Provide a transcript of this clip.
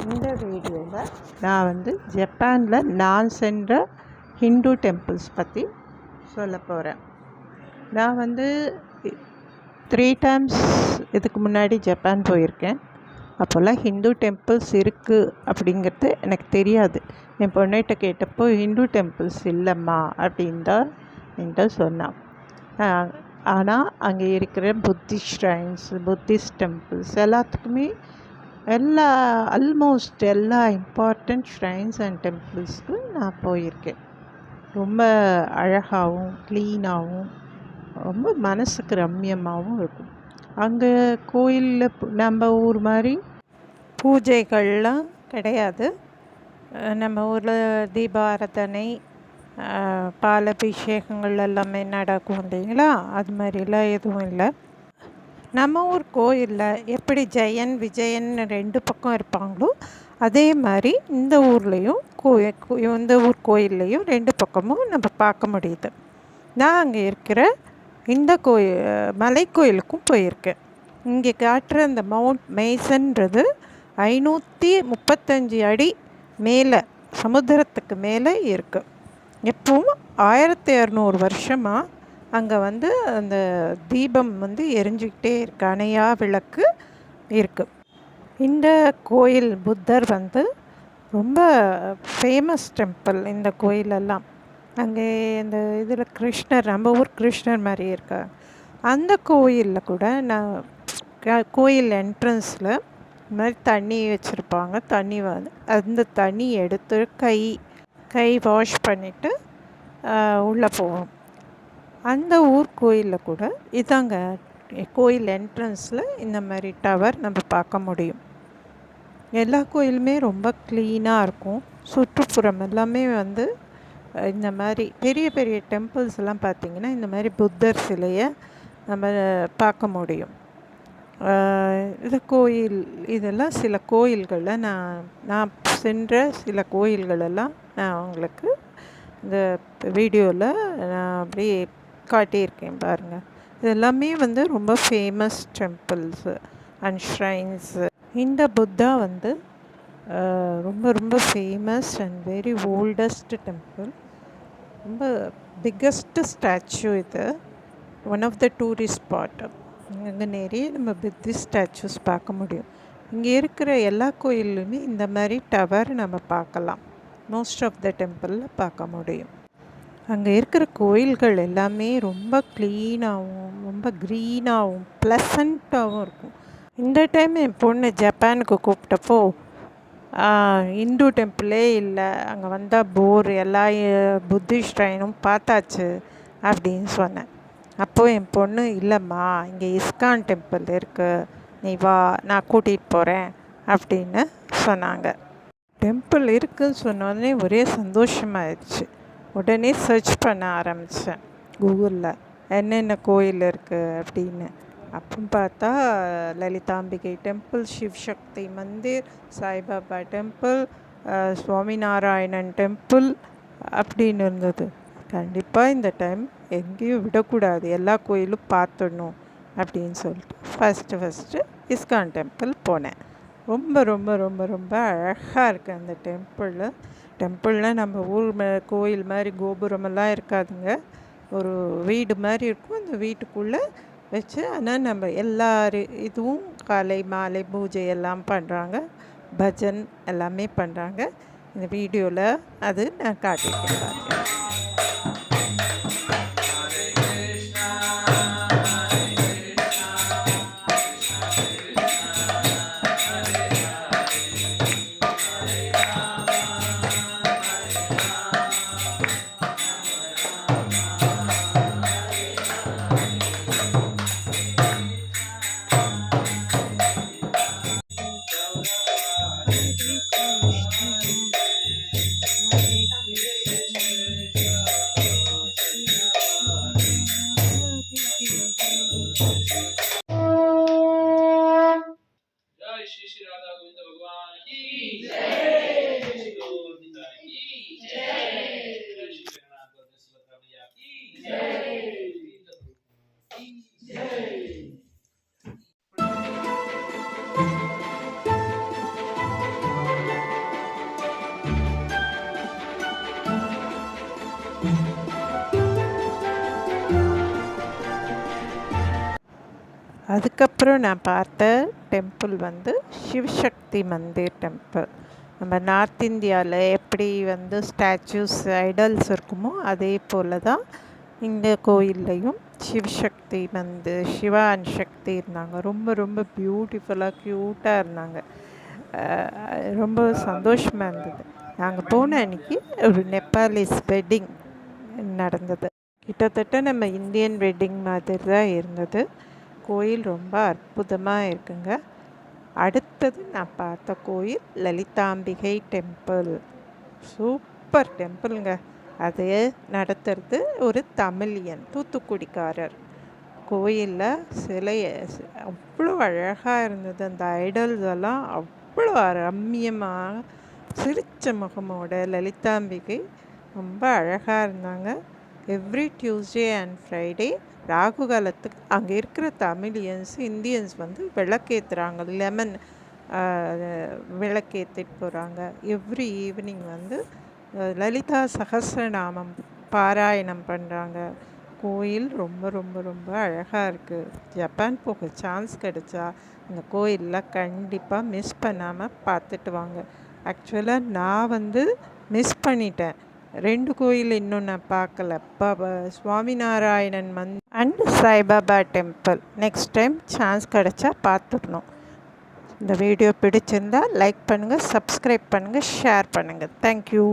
இந்த வீடியோவில் நான் ஜப்பானில் நான் சென்ற ஹிந்து டெம்பிள்ஸ் பற்றி சொல்ல போகிறேன். நான் 3 டைம்ஸ் இதுக்கு முன்னாடி ஜப்பான் போயிருக்கேன். அப்போல்லாம் ஹிந்து டெம்பிள்ஸ் இருக்குது அப்படிங்கிறது எனக்கு தெரியாது. என் பொண்ணிட்ட கேட்டப்போ ஹிந்து டெம்பிள்ஸ் இல்லைம்மா அப்படின்னு தான் என்கிட்ட சொன்னான். ஆனால் அங்கே இருக்கிற புத்திஸ்ட் ஷ்ரைன்ஸ், புத்திஸ்ட் டெம்பிள்ஸ் எல்லாத்துக்குமே ஆல்மோஸ்ட் எல்லா இம்பார்ட்டண்ட் ஷ்ரைன்ஸ் அண்ட் டெம்பிள்ஸ்க்கு நான் போயிருக்கேன். ரொம்ப அழகாகவும் க்ளீனாகவும் ரொம்ப மனசுக்கு ரம்யமாகவும் இருக்கும். அங்கே கோயிலில் நம்ம ஊர் மாதிரி பூஜைகள்லாம் கிடையாது. நம்ம ஊரில் தீபாராதனை, பாலபிஷேகங்கள் எல்லாமே நடக்கும் இல்லைங்களா, அது மாதிரிலாம் எதுவும் இல்லை. நம்ம ஊர் கோயிலில் எப்படி ஜெயன் விஜயன் 2 பக்கம் இருப்பாங்களோ அதே மாதிரி இந்த ஊர்லேயும் இந்த ஊர் கோயில்லையும் 2 பக்கமும் நம்ம பார்க்க முடியுது. நான் அங்கே இருக்கிற இந்த மலை கோயிலுக்கும் போயிருக்கேன். இங்கே காட்டுற அந்த மவுண்ட் மேசன்றது 535 அடி மேலே, சமுத்திரத்துக்கு மேலே இருக்குது. எப்பவும் 1200 வருஷமாக அங்கே அந்த தீபம் எரிஞ்சிக்கிட்டே இருக்கு, அணையா விளக்கு இருக்குது. இந்த கோயில் புத்தர் ரொம்ப ஃபேமஸ் டெம்பிள். இந்த கோயிலெல்லாம் அங்கே இந்த இதில் கிருஷ்ணர், நம்ம ஊர் கிருஷ்ணர் மாதிரி இருக்கார். அந்த கோயிலில் கூட நான் கோயில் என்ட்ரன்ஸில் இந்த மாதிரி தண்ணி வச்சுருப்பாங்க. தண்ணி அந்த தண்ணி எடுத்து கை வாஷ் பண்ணிவிட்டு உள்ளே போவோம். அந்த ஊர் கோயிலில் கூட இதாங்க கோயில் என்ட்ரன்ஸில் இந்த மாதிரி டவர் நம்ம பார்க்க முடியும். எல்லா கோயிலுமே ரொம்ப க்ளீனாக இருக்கும். சுற்றுப்புறம் எல்லாமே இந்த மாதிரி பெரிய பெரிய டெம்பிள்ஸ் எல்லாம் பார்த்திங்கன்னா இந்த மாதிரி புத்தர் சிலையை நம்ம பார்க்க முடியும். இதெல்லாம் சில கோயில்களில் நான் சென்ற சில கோயில்களெல்லாம் நான் உங்களுக்கு இந்த வீடியோவில் நான் அப்படியே காட்டியிருக்கேன் பாருங்கள். இது எல்லாமே ரொம்ப ஃபேமஸ் டெம்பிள்ஸு அண்ட் ஷ்ரைன்ஸு. இந்த புத்தா ரொம்ப ரொம்ப famous and very oldest temple. ரொம்ப பிக்கஸ்ட்டு ஸ்டாச்சு இது. One of the tourist spot. இங்கே நிறைய நம்ம புத்திஸ்ட் ஸ்டாச்சூஸ் பார்க்க முடியும். இங்கே இருக்கிற எல்லா கோயிலுமே இந்த மாதிரி டவர் நம்ம பார்க்கலாம். மோஸ்ட் ஆஃப் த டெம்பிளில் பார்க்க முடியும். அங்கே இருக்கிற கோயில்கள் எல்லாமே ரொம்ப க்ளீனாகவும் ரொம்ப க்ரீனாகவும் ப்ளசண்ட்டாகவும் இருக்கும். இந்த டைம் என் பொண்ணு ஜப்பானுக்கு கூப்பிட்டப்போ இந்து டெம்பிளே இல்லை, அங்கே வந்தால் போர், எல்லா புத்திஸ்ட் ஷ்ரைனும் பார்த்தாச்சு அப்படின்னு சொன்னேன். அப்போது என் பொண்ணு, இல்லைம்மா இங்கே இஸ்கான் டெம்பிள் இருக்குது, நீ வா, நான் கூட்டிகிட்டு போகிறேன் அப்படின்னு சொன்னாங்க. டெம்பிள் இருக்குதுன்னு சொன்னோடனே ஒரே சந்தோஷமாயிடுச்சு. உடனே சர்ச் பண்ண ஆரம்பித்தேன் கூகுளில் என்னென்ன கோயில் இருக்குது அப்படின்னு. அப்போ பார்த்தா Lalithambigai temple, Sivasakthi mandir, Saibaba temple, Swaminarayanan temple அப்படின்னு இருந்தது. கண்டிப்பாக இந்த டைம் எங்கேயும் விடக்கூடாது, எல்லா கோயிலும் பார்த்துடணும் அப்படின்னு சொல்லிட்டு ஃபஸ்ட்டு இஸ்கான் டெம்பிள் போனேன். ரொம்ப ரொம்ப ரொம்ப ரொம்ப அழகாக இருக்குது அந்த டெம்பிளில் நம்ம ஊர் கோயில் மாதிரி கோபுரமெல்லாம் இருக்காதுங்க. ஒரு வீடு மாதிரி இருக்கும். அந்த வீட்டுக்குள்ளே வச்சு ஆனால் நம்ம இதுவும் காலை மாலை பூஜை எல்லாம் பண்ணுறாங்க, பஜன் எல்லாமே பண்ணுறாங்க. இந்த வீடியோவில் அது நான் காட்டியிருக்கேன் பாருங்க. அதுக்கப்புறம் நான் பார்த்த டெம்பிள் வந்து சிவசக்தி மந்திர் டெம்பிள். நம்ம நார்த் இந்தியாவில் எப்படி வந்து ஸ்டாச்சூஸ் ஐடல்ஸ் இருக்குமோ அதே போல் தான் இந்த கோயில்லையும் சிவசக்தி சிவா அண்ட் சக்தி இருந்தாங்க. ரொம்ப ரொம்ப பியூட்டிஃபுல்லாக க்யூட்டாக இருந்தாங்க. ரொம்ப சந்தோஷமாக இருந்தது. நாங்கள் போன அன்றைக்கி ஒரு நெப்பாலிஸ் வெட்டிங் நடந்தது. கிட்டத்தட்ட நம்ம இந்தியன் வெட்டிங் மாதிரி தான் இருந்தது. கோயில் ரொம்ப அற்புதமாக இருக்குங்க. அடுத்தது நான் பார்த்த கோயில் லலிதாம்பிகை டெம்பிள். சூப்பர் டெம்பிளுங்க. அது நடத்துறது ஒரு தமிழியன், தூத்துக்குடிக்காரர். கோயிலில் சிலை அவ்வளோ அழகாக இருந்தது. அந்த ஐடல்ஸ் எல்லாம் அவ்வளோ ரம்மியமாக சிரித்த முகமோட லலிதாம்பிகை ரொம்ப அழகாக இருந்தாங்க. Every Tuesday and Friday Rahu காலத்துக்கு அங்கே இருக்கிற தமிழியன்ஸ் இந்தியன்ஸ் வந்து விளக்கேற்றுறாங்க. லெமன் விளக்கேற்றிட்டு போகிறாங்க. எவ்ரி ஈவினிங் வந்து லலிதா சகஸ்ரநாமம் பாராயணம் பண்ணுறாங்க. கோயில் ரொம்ப ரொம்ப ரொம்ப அழகாக இருக்குது. ஜப்பான் போக சான்ஸ் கிடைச்சா இந்த கோயிலில் கண்டிப்பாக மிஸ் பண்ணாமல் பார்த்துட்டு வாங்க. ஆக்சுவலாக நான் வந்து மிஸ் பண்ணிட்டேன். 2 கோயில் இன்னும் நான் பார்க்கல. Swaminarayanan and Saibaba temple. Next time chance கிடைச்சா பார்த்துக்கணும். இந்த வீடியோ பிடிச்சிருந்தால் லைக் பண்ணுங்கள், சப்ஸ்கிரைப் பண்ணுங்கள், ஷேர் பண்ணுங்கள். தேங்க்யூ.